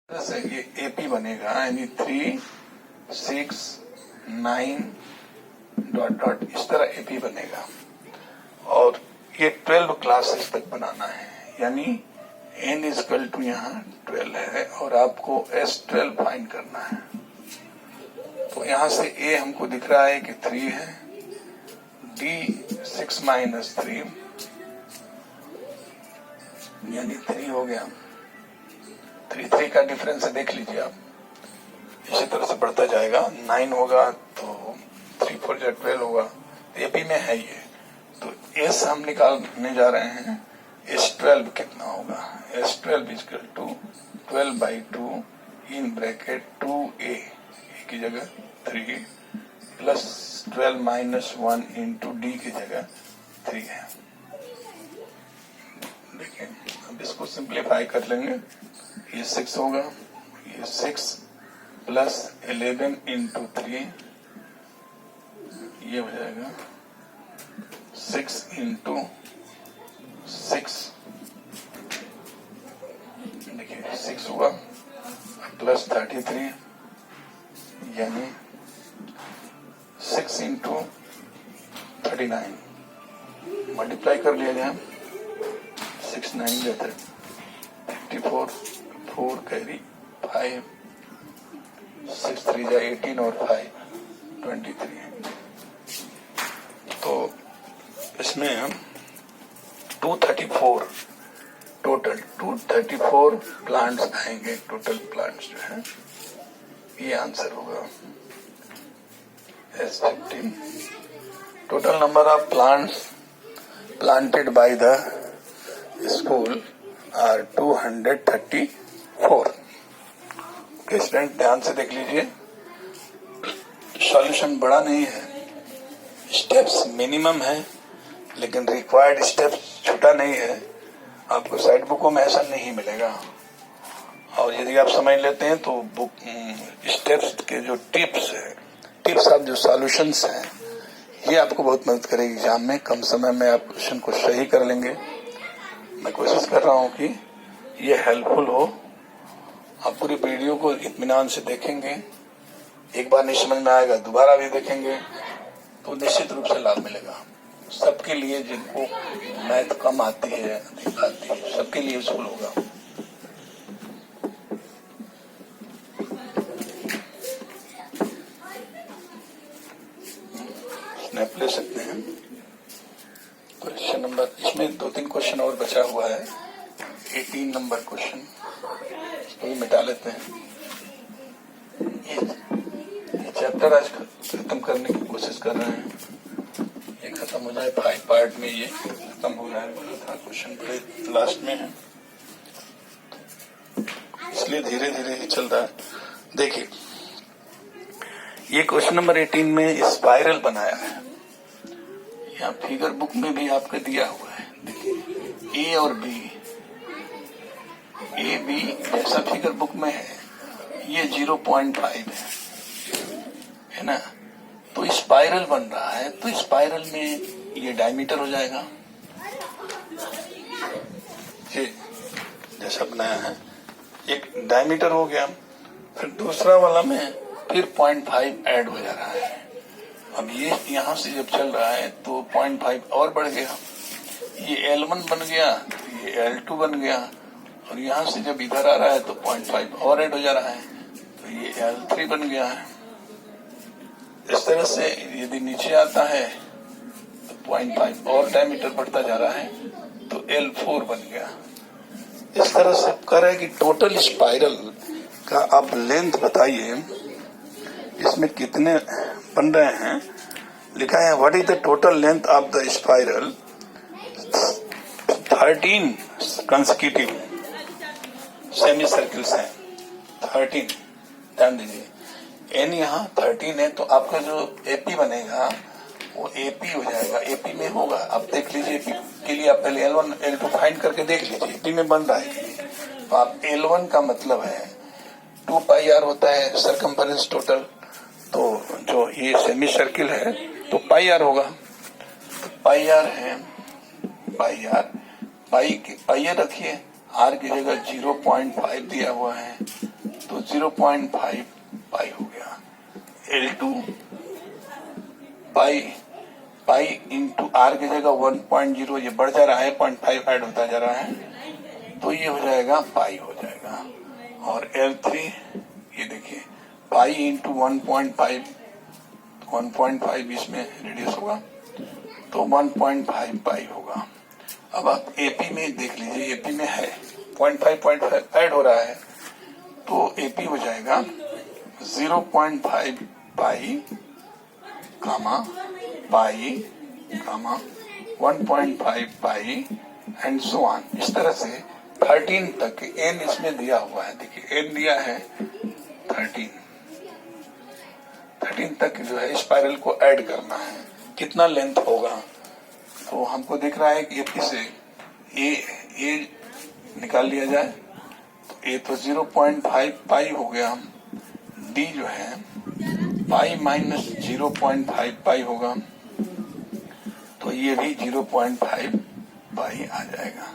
से ये एपी बनेगा, यानी 3, 6, 9 डॉट डॉट इस तरह एपी बनेगा। और ये 12 क्लासेस तक बनाना है, यानी n इजकल टू यहाँ 12 है और आपको S12 फाइंड करना है। तो यहाँ से a हमको दिख रहा है कि 3 है, d 6 माइनस 3 यानी 3 हो गया। 3 का डिफरेंस है, देख लीजिए आप, इसी तरह से बढ़ता जाएगा। 9 होगा तो 3 4 12 होगा, एपी में है ये। तो एस हम निकालने जा रहे हैं, S12 कितना होगा, S12 is equal to 12/2 in bracket 2a की जगह 3 प्लस 12 माइनस 1 इंटू डी की जगह 3 है। देखिए अब इसको सिंप्लीफाई कर लेंगे, ये 6 होगा, ये 6 प्लस 11 इंटू 3 ये हो जाएगा 6 इंटू 6, देखिए 6 हुआ प्लस 33 यानी 6 इंटू 39 मल्टीप्लाई कर लिया जाए, 6 9 जाता है 54, 4 कैरी 5, 6 3 जा 18 और 5 23। तो इसमें हम 234 टोटल 234 प्लांट्स आएंगे, टोटल प्लांट्स जो है, ये आंसर होगा S15। Total number of plants planted by the school are 234। Student ध्यान से देख लीजिए, सॉल्यूशन बड़ा नहीं है, स्टेप्स मिनिमम है, लेकिन रिक्वायर्ड स्टेप्स छोटा नहीं है। आपको साइड बुकों में ऐसा नहीं मिलेगा, और यदि आप समझ लेते हैं तो बुक स्टेप्स के जो टिप्स आप जो सॉल्यूशंस हैं, ये आपको बहुत मदद करेगी एग्जाम में। कम समय में आप क्वेश्चन को सही कर लेंगे। मैं कोशिश कर रहा हूँ कि ये हेल्पफुल हो। आप पूरी वीडियो को इत्मीनान से देखेंगे, एक बार नहीं समझ में आएगा दोबारा भी देखेंगे तो निश्चित रूप से लाभ मिलेगा। सबके लिए, जिनको मैथ कम आती है अधिक आती है, सबके लिए यूजफुल होगा। स्नैप ले सकते हैं। क्वेश्चन नंबर, इसमें 2-3 क्वेश्चन और बचा हुआ है, 18 नंबर क्वेश्चन, इसको भी मिटा लेते हैं। ये चैप्टर आज खत्म करने की कोशिश कर रहे हैं, ये खत्म हो जाए 5 पार्ट में, ये खत्म हो जाए बोला था। क्वेश्चन पे लास्ट में है, इसलिए धीरे धीरे ही चल रहा है। देखिए ये क्वेश्चन नंबर 18 में स्पाइरल बनाया है, यहाँ फिगर बुक में भी आपको दिया हुआ है। देखिए ए और बी, ए बी जैसा फिगर बुक में है, ये 0.5 है ना। तो स्पाइरल बन रहा है, तो स्पाइरल में ये डायमीटर हो जाएगा, ये जैसा बनाया है, एक डायमीटर हो गया। फिर दूसरा वाला में फिर 0.5 ऐड हो जा रहा है। अब ये यहाँ से जब चल रहा है तो 0.5 और बढ़ गया, ये L1 बन गया, ये L2 बन गया, और यहाँ से जब इधर आ रहा है तो 0.5 और ऐड हो जा रहा है, तो ये L3 बन गया है। इस तरह से यदि नीचे आता है तो 0.5 और डायमीटर बढ़ता जा रहा है, तो L4 बन गया। इस तरह से कह रहे हैं कि टोटल स्पाइरल का आप लेंथ बताइए, इसमें कितने बन रहे हैं। लिखा है what is the total length of the spiral 13 consecutive semi circles हैं, 13। ध्यान दीजिए, एन यहाँ 13 है, तो आपका जो एपी बनेगा वो एपी हो जाएगा, एपी में होगा। आप देख लीजिए, एपी के लिए आप पहले L1 L2 फाइंड करके देख लीजिए एपी में बन रहा है। तो आप L1 का मतलब है 2πr होता है सरकमफेरेंस टोटल, तो जो ये सेमी सर्किल है तो πr होगा, तो πr है, πr पाई रखिए आर की जगह 0.5 दिया हुआ है तो 0.5 पाई हो गया। L2 पाई इंटू आर की जगह 1.0, ये बढ़ जा रहा है, 0.5 ऐड होता जा रहा है तो ये हो जाएगा पाई हो जाएगा। और L3 ये देखिए पाई इंटू 1.5 इसमें रिड्यूस होगा तो 1.5 पाई होगा। अब आप एपी में देख लीजिए, एपी में है 0.5 ऐड हो रहा है तो एपी हो जाएगा 0.5 पाई कामा पाई कामा 1.5 पाई एंड सो ऑन। इस तरह से 13 तक एन इसमें दिया हुआ है। देखिए एन दिया है 13 तक जो है स्पाइरल को ऐड करना है। कितना लेंथ होगा तो हमको दिख रहा है कि एपी से ए निकाल लिया जाए तो ए तो 0.5 पाई हो गया। डी जो है पाई माइनस 0.5 पाई होगा तो ये भी 0.5 पाई आ जाएगा।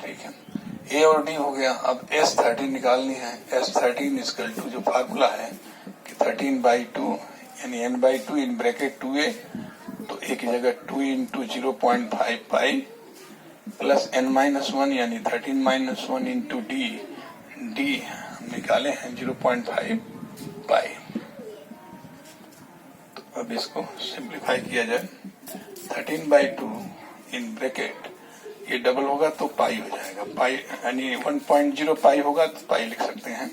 ठीक है, ए और डी हो गया। अब S13 निकालनी है। S13 इक्वल टू जो फार्मूला है कि 13/2 यानी n/2 इन ब्रैकेट 2a, तो ए की जगह 2 इंटू 0.5 पाई प्लस n-1 यानी 13-1 इंटू डी हम निकाले हैं 0.5 पाई। तो अब इसको सिंप्लीफाई किया जाए 13/2 इन ब्रैकेट, ये डबल होगा तो पाई हो जाएगा। पाई यानी 1.0 पाई होगा तो पाई लिख सकते हैं।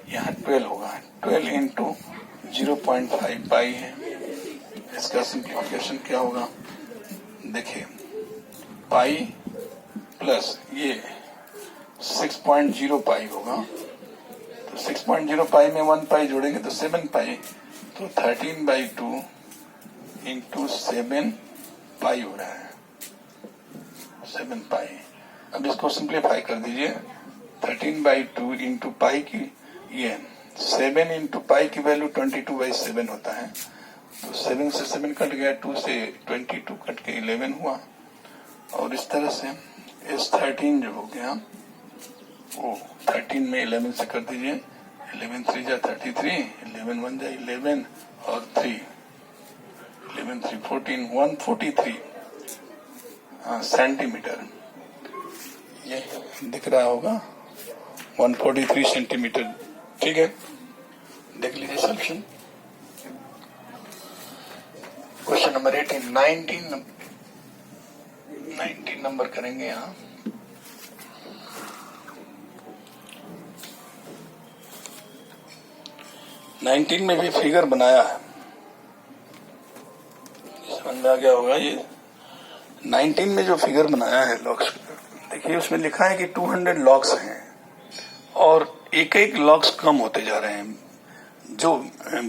यहाँ 12 होगा, 12 इंटू 0.5 पाई है। इसका सिंप्लीफिकेशन क्या होगा देखिए, पाई प्लस ये 6.0 पाई होगा तो 6.0 पाई में 1 पाई जोड़ेंगे तो 7 पाई, तो 13/2 इंटू 7 पाई हो रहा है, 7 पाई। अब इसको सिंप्लीफाई कर दीजिए, 13/2 इंटू पाई की ये 7 इंटू पाई की वैल्यू 22/7 होता है तो 7 से 7 कट गया, 2 से 22 कट के 11 हुआ। और इस तरह से S13 जो हो गया वो 13 में 11 से कर दीजिए, 11 3 जा 33, 11 1 जा 11 और 3 11 3 14 143 सेंटीमीटर, ये दिख रहा होगा 143 सेंटीमीटर। ठीक है, देख लीजिए सॉल्यूशन। क्वेश्चन नंबर 18 19 नंबर करेंगे यहाँ। नाइनटीन में भी फिगर बनाया है, समझ में आ गया होगा। ये 19 में जो फिगर बनाया है लॉक्स, देखिए उसमें लिखा है कि 200 लॉक्स हैं और एक एक लॉक्स कम होते जा रहे हैं। जो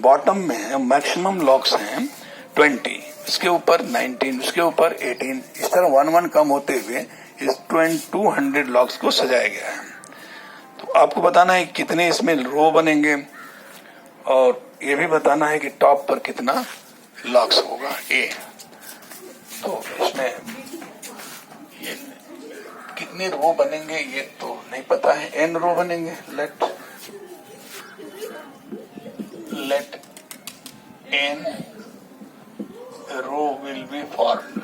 बॉटम में है मैक्सिमम लॉक्स हैं 20, इसके ऊपर 19, उसके ऊपर 18, इस तरह 1-1 कम होते हुए इस 200 लॉक्स को सजाया गया है। तो आपको बताना है कितने इसमें रो बनेंगे और ये भी बताना है कि टॉप पर कितना लॉक्स होगा ए। तो इसमें ये कितने रो बनेंगे ये तो नहीं पता है, n रो बनेंगे। Let n row will be formed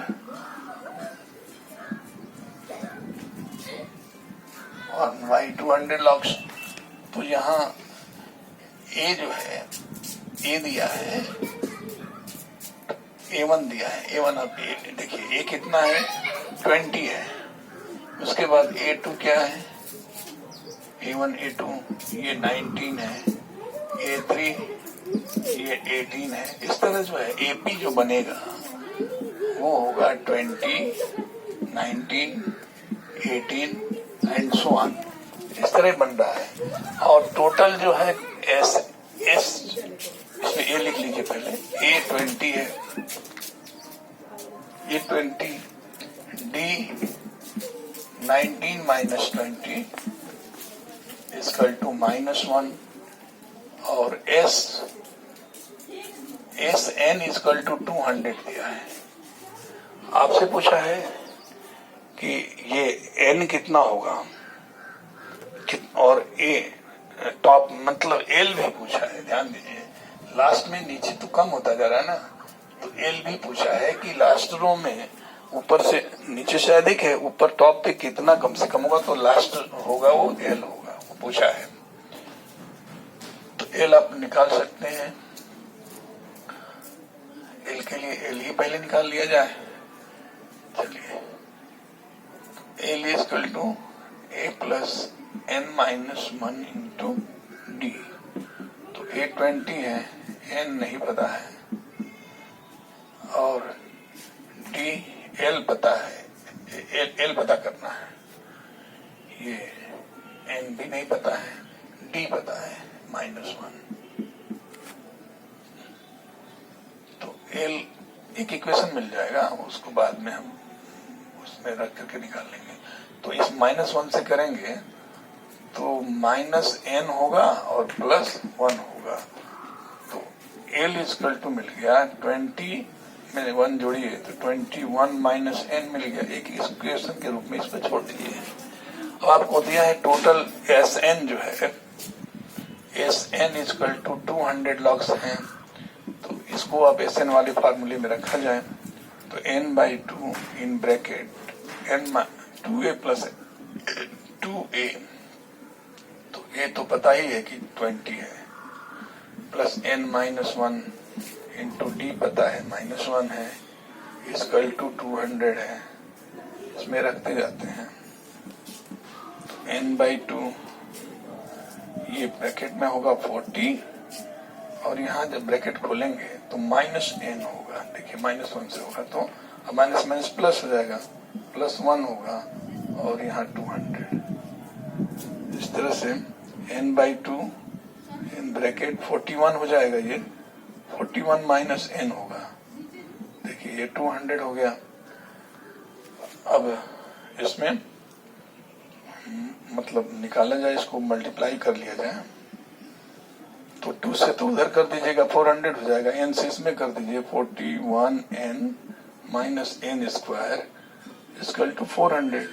on by 200 locks। तो यहाँ a जो है a दिया है, a1 दिया है, a1 अब देखिए a कितना है 20 है, उसके बाद a2 क्या है, a1 a2 ये 19 है, a3 ये 18 है। इस तरह जो है एपी जो बनेगा वो होगा 20, 19, 18 एंड सो ऑन, इस तरह बन रहा है। और टोटल जो है एस इसमें ए लिख लीजिए पहले, ए 20 है, ये 20, डी 19 माइनस 20 इक्वल टू -1 और एस एन इक्वल टू 200 दिया है। आपसे पूछा है कि ये n कितना होगा और a टॉप मतलब l भी पूछा है। ध्यान दीजिए, लास्ट में नीचे तो कम होता जा रहा है ना, तो l भी पूछा है कि लास्ट रो में ऊपर से नीचे से अधिक है, ऊपर टॉप पे कितना कम से कम होगा, तो लास्ट होगा वो l होगा, वो पूछा है। तो l आप निकाल सकते हैं। l के लिए l ही पहले निकाल लिया जाए। चलिए, l is equal to a plus n minus 1 into D. तो a 20 है, n नहीं पता है, और d l पता है, l पता करना है। ये n भी नहीं पता है, d पता है -1। तो l एक इक्वेशन मिल जाएगा, उसको बाद में हम उसमें रख करके निकाल लेंगे। तो इस -1 से करेंगे तो -n होगा और +1 होगा। तो l इक्वल टू मिल गया 20 में 1 जोड़िए तो 21 माइनस n मिल गया। एक इक्वेशन के रूप में इसको छोड़ दीजिए। अब आपको दिया है टोटल Sn जो है, Sn इक्वल टू 200 लॉग्स हैं। तो इसको आप Sn वाले फार्मूले में रखा जाए तो n/2 in bracket n 2a plus 2a, तो ये तो पता ही है कि 20 है, प्लस n-1 इंटू डी पता है -1 है, इक्वल टू 200 है। इसमें रखते जाते हैं तो n/2 ये ब्रैकेट में होगा 40, और यहाँ जब ब्रैकेट खोलेंगे तो -n होगा। देखिए -1 से होगा तो अब माइनस प्लस हो जाएगा, +1 होगा, और यहाँ 200। इस तरह से n/2 इन ब्रैकेट 41 हो जाएगा। ये 41 माइनस n होगा। देखिए ये 200 हो गया। अब इसमें मतलब निकाला जाए, इसको मल्टीप्लाई कर लिया जाए तो 2 से तो उधर कर दीजिएगा 400 हो जाएगा, n से इसमें कर दीजिए 41n minus n square equal to 400।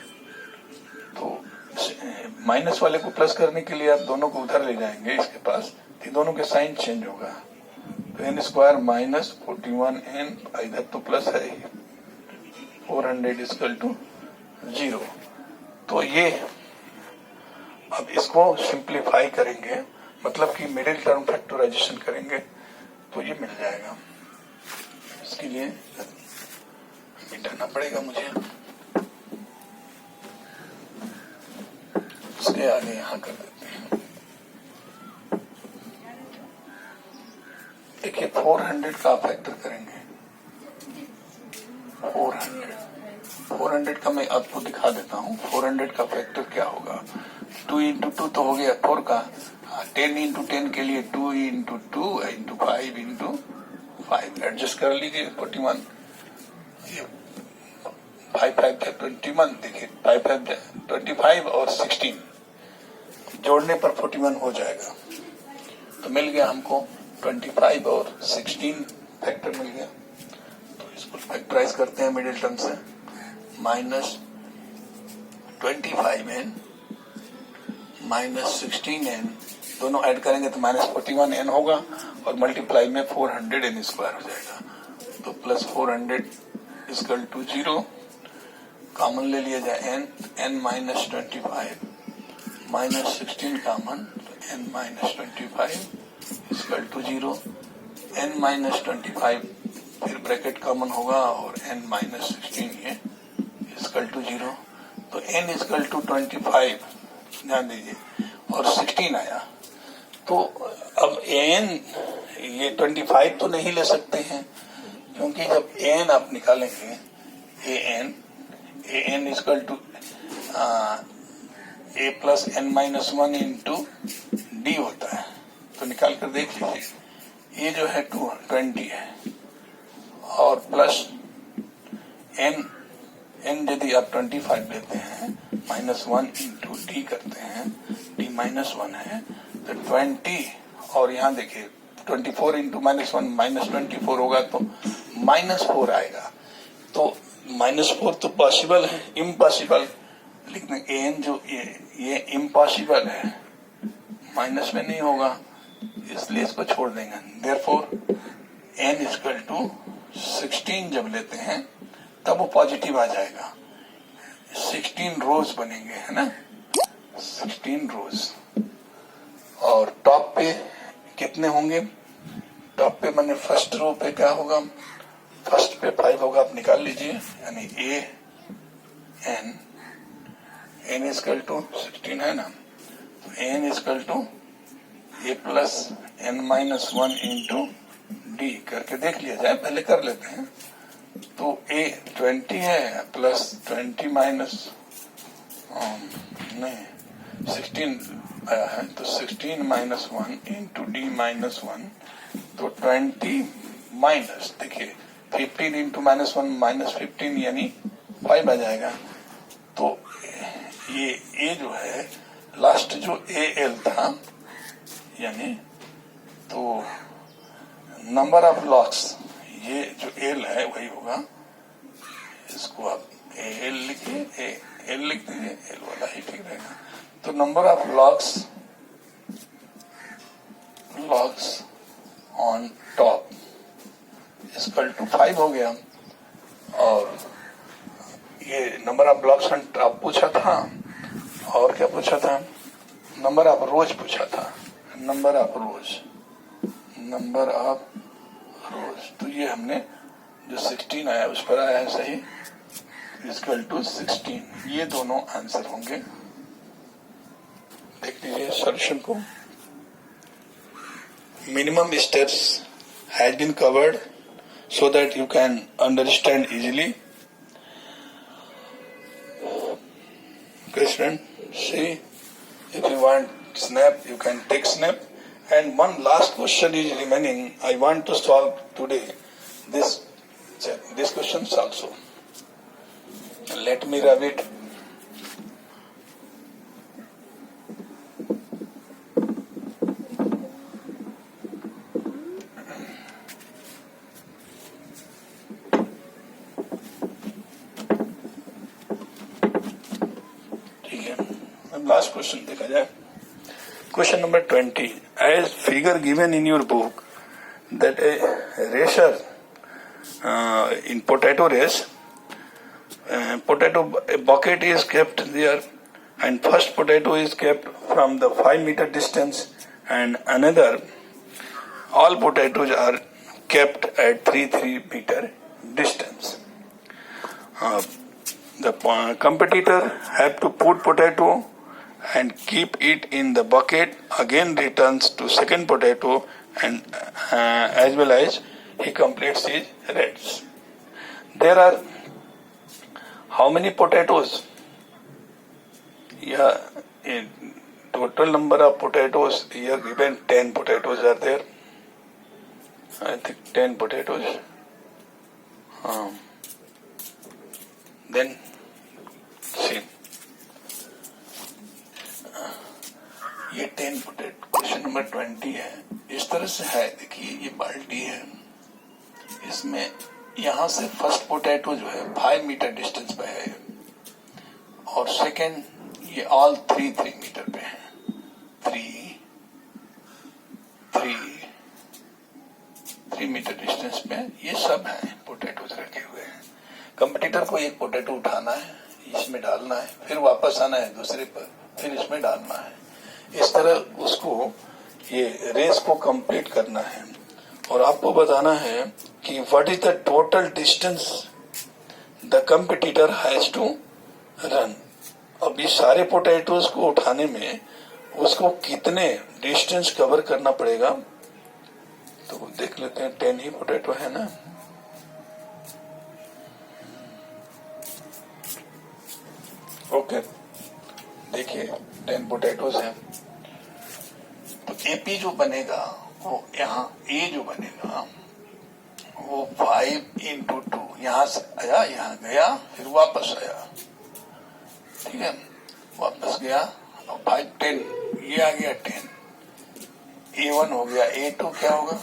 तो माइनस वाले को प्लस करने के लिए आप दोनों को उधर ले जाएंगे इसके पास, तो दोनों के साइन चेंज होगा। तो n स्क्वायर माइनस 41n, इधर तो प्लस है ही, 400 इक्वल टू 0। तो ये अब इसको सिंप्लीफाई करेंगे, मतलब कि मिडिल टर्म फैक्टराइजेशन करेंगे तो ये मिल जाएगा। इसके लिए मिटाना पड़ेगा मुझे, उसके आगे यहाँ कर देते हैं। देखिए 400 का फैक्टर करेंगे, 400 का मैं आपको दिखा देता हूँ। 400 का फैक्टर क्या होगा, 2 इंटू 2 तो हो गया 4 का, 10 इंटू 10 के लिए 2 इंटू 2 इंटू 5 इंटू 5 एडजस्ट कर लीजिए 41। ये 5 21, देखिए 5 25 और 16 जोड़ने पर 41 हो जाएगा। तो मिल गया हमको 25 और 16 फैक्टर मिल गया। तो इसको फैक्टराइज करते हैं मिडिल टर्म से, -25n माइनस 16n, दोनों ऐड करेंगे तो -41n होगा, और मल्टीप्लाई में 400n स्क्वायर हो जाएगा। तो प्लस 400 इक्वल टू 0, कॉमन ले लिया जाए n माइनस 25 माइनस 16 कॉमन, तो n minus 25 equal to 0, n minus 25 फिर ब्रैकेट कॉमन होगा, और n माइनस 16 ये इक्वल टू 0। तो n इक्वल टू 25 ध्यान दीजिए, और 16 आया। तो अब n ये 25 तो नहीं ले सकते हैं, क्योंकि जब n आप निकालेंगे an equal to a plus n minus 1 into D होता है। तो निकाल कर देख लीजिए, ये जो है 20 है, और प्लस n यदि आप 25 लेते हैं, -1 इंटू डी करते हैं, डी -1 है तो 20, और यहाँ देखिए 24 इंटू -1 -24 होगा तो -4 आएगा। तो -4 तो पॉसिबल है, इम्पॉसिबल, लेकिन एन जो ये इम्पॉसिबल है, माइनस में नहीं होगा, इसलिए इसको छोड़ देंगे। देयरफॉर n इक्वल टू 16 जब लेते हैं तब वो पॉजिटिव आ जाएगा, 16 रोज बनेंगे, है ना, 16 रोज। और टॉप पे कितने होंगे, टॉप पे मैंने फर्स्ट रो पे क्या होगा, फर्स्ट पे 5 होगा, आप निकाल लीजिए, यानी ए एन इक्वल टू 16 है ना, तो N equal to A plus N minus 1 into D करके देख लिया जाए, पहले कर लेते हैं। तो ए 20 है प्लस 20 माइनस नहीं 16 आया है, तो 16 माइनस 1 इंटू डी माइनस 1, तो 20 माइनस, देखिए 15 इंटू माइनस 1 माइनस 15 यानी 5 आ जाएगा। तो ये जो है लास्ट जो ए एल था, यानी तो नंबर ऑफ लॉक्स, ये जो एल है वही होगा, इसको आप ए एल लिखिए, एल लिख दीजिए, एल वाला ही ठीक रहेगा। तो number of blocks on top equal to 5 हो गया। और ये number of blocks on top पूछा था, और क्या पूछा था, नंबर ऑफ रोज पूछा था, नंबर ऑफ रोज। तो ये हमने जो 16 आया उस पर आया है सही, इक्वल टू 16, ये दोनों आंसर होंगे। देख लीजिए सॉल्यूशन को। Minimum steps has been covered so that you can understand easily. Okay, student, see, if you want snap, you can take snap. And one last question is remaining. I want to solve today this questions also. Let me rub it. Last question देखा जाए। Question number 20. As figure given in your book that a racer in potato race, potato bucket is kept there, and first potato is kept from the 5-meter distance, and another all potatoes are kept at 3 meter distance. The competitor have to put potato and keep it in the bucket, again returns to second potato, and as well as he completes his race. There are how many potatoes? Yeah, total number of potatoes here given 10 potatoes are there. I think 10 potatoes. Then see. ये 10 potato, question number 20 है, इस तरह से है। देखिए ये बाल्टी है, इसमें यहां से फर्स्ट पोटैटो जो है 5 मीटर डिस्टेंस पे है, और सेकंड ये ऑल 3 मीटर पे है, 3 मीटर डिस्टेंस पे ये सब है पोटैटोज रखे हुए हैं। कंपटीटर को एक पोटैटो उठाना है, इसमें डालना है, फिर वापस आना है दूसरे पर, फिर इसमें डालना है, इस तरह उसको ये रेस को कंप्लीट करना है। और आपको बताना है कि what is the total distance the competitor has to run. अब इस सारे पोटैटोज को उठाने में उसको कितने डिस्टेंस कवर करना पड़ेगा, तो देख लेते हैं। 10 ही पोटैटो है ना, ओके, देखिए 10 पोटैटोज हैं, तो एपी जो बनेगा वो यहाँ ए जो बनेगा वो 5 इंटू 2, यहां से आया, यहाँ गया, फिर वापस आया, ठीक है, वापस गया, और 5 10, ये आ गया 10, A1 हो गया, A2 क्या होगा,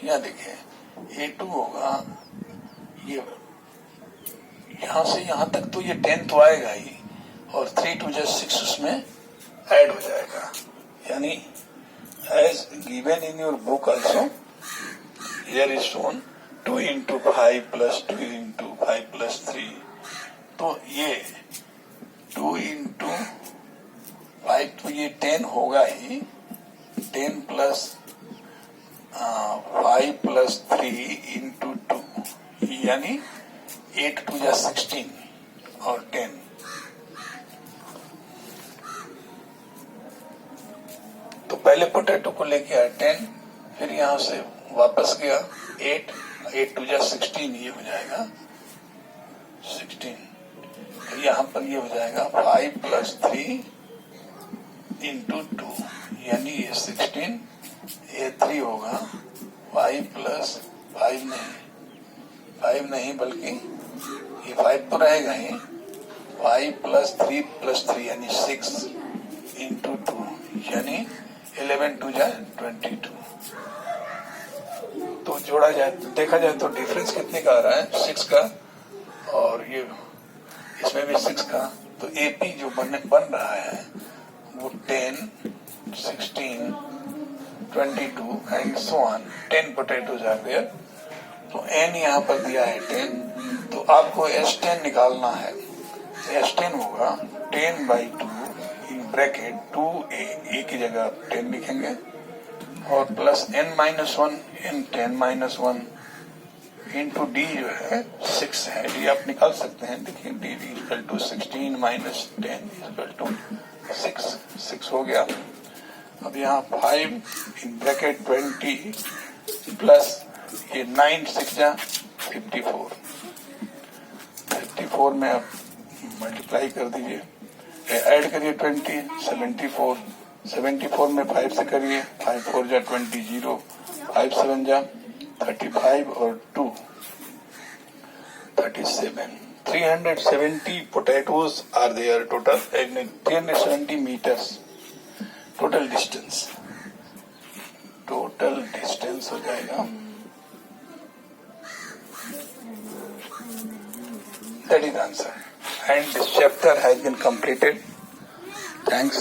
यहाँ देखिए A2 होगा, यहां से यहां तक तो ये 10 तो आएगा ही, और 3 2 6 उसमें ऐड हो जाएगा। यानी as given in your book also here is shown 2 into 5 plus 2 into 5 plus 3, तो ये 2 into 5 तो ये 10 होगा ही, 10 plus 5 plus 3 into 2 यानी 8 2 16 और 10। तो पहले पोटैटो को लेके आया 10, फिर यहां से वापस गया 8 2 16, ये हो जाएगा 16। फिर यहां पर ये हो जाएगा 5 plus 3 into 2 यानी ये 16, ये 3 होगा 5 plus 5 नहीं बल्कि ये 5 तो रहेगा ही, 5 plus 3 plus 3 यानी 6 into 2 यानी 11 2 22। तो जोड़ा जाए तो देखा जाए तो डिफरेंस कितने का आ रहा है, 6 का, और ये इसमें भी 6 का। तो एपी जो बन रहा है वो 10 16 22 and so on, 10 potatoes are there. तो एन यहाँ पर दिया है 10, तो आपको S10 निकालना है। S10 होगा 10/2 इन ब्रैकेट 2a की जगह 10 लिखेंगे, और प्लस n-1 इन 10-1 इंटू डी जो है 6 है, डी आप निकाल सकते हैं। देखिए D equal to 16 minus 10 equal to 6 हो गया। अब यहाँ 5 इन ब्रैकेट 20 प्लस ये 9 6 जा 54 में आप मल्टीप्लाई कर दीजिए, ऐड करिए 20 74 में 5 से करिए, 5 4 जा 20 0, 5 7 जा 35 और 2 37। 370 potatoes are there total, and 370 meters total distance हो जाएगा। That is answer, and this chapter has been completed. Thanks.